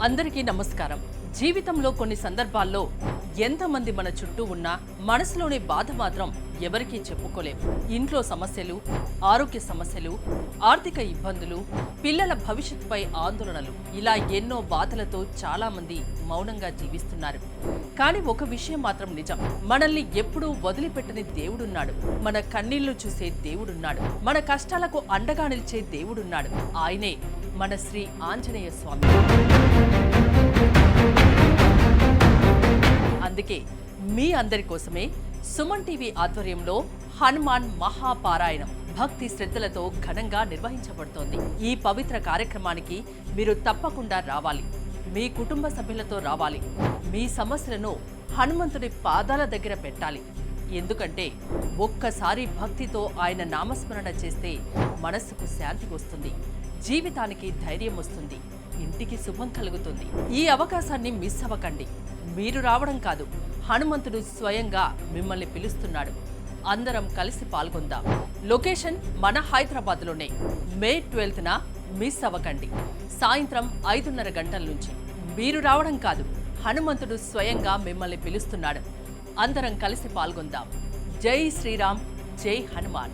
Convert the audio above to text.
అందరికీ నమస్కారం. జీవితంలో కొన్ని సందర్భాల్లో ఎంతమంది మన చుట్టూ ఉన్నా మనసులోని బాధ మాత్రం ఎవరికీ చెప్పుకోలేం. ఇంట్లో సమస్యలు, ఆరోగ్య సమస్యలు, ఆర్థిక ఇబ్బందులు, పిల్లల భవిష్యత్తుపై ఆందోళనలు, ఇలా ఎన్నో బాధలతో చాలా మంది మౌనంగా జీవిస్తున్నారు. కానీ ఒక విషయం మాత్రం నిజం, మనల్ని ఎప్పుడూ వదిలిపెట్టని దేవుడున్నాడు. మన కన్నీళ్లు చూసే దేవుడున్నాడు. మన కష్టాలకు అండగా నిలిచే దేవుడున్నాడు. ఆయనే మన శ్రీ ఆంజనేయ స్వామి. అందుకే మీ అందరి కోసమే సుమన్ టీవీ ఆధ్వర్యంలో హనుమాన్ మహాపారాయణం భక్తి శ్రద్ధలతో ఘనంగా నిర్వహించబడుతోంది. ఈ పవిత్ర కార్యక్రమానికి మీరు తప్పకుండా రావాలి. మీ కుటుంబ సభ్యులతో రావాలి. మీ సమస్యలను హనుమంతుడి పాదాల దగ్గర పెట్టాలి. ఎందుకంటే ఒక్కసారి భక్తితో ఆయన నామస్మరణ చేస్తే మనస్సుకు శాంతి వస్తుంది, జీవితానికి ధైర్యం వస్తుంది, ఇంటికి శుభం కలుగుతుంది. ఈ అవకాశాన్ని మిస్ అవ్వకండి. మీరు రావడం కాదు, హనుమంతుడు స్వయంగా మిమ్మల్ని పిలుస్తున్నాడు. అందరం కలిసి పాల్గొందాం. లొకేషన్ మన హైదరాబాద్లోనే. మే 12న మిస్ అవ్వకండి. సాయంత్రం 5:30 గంటల నుంచి. మీరు రావడం కాదు, హనుమంతుడు స్వయంగా మిమ్మల్ని పిలుస్తున్నాడు. అందరం కలిసి పాల్గొందాం. జై శ్రీరామ్, జై హనుమాన్.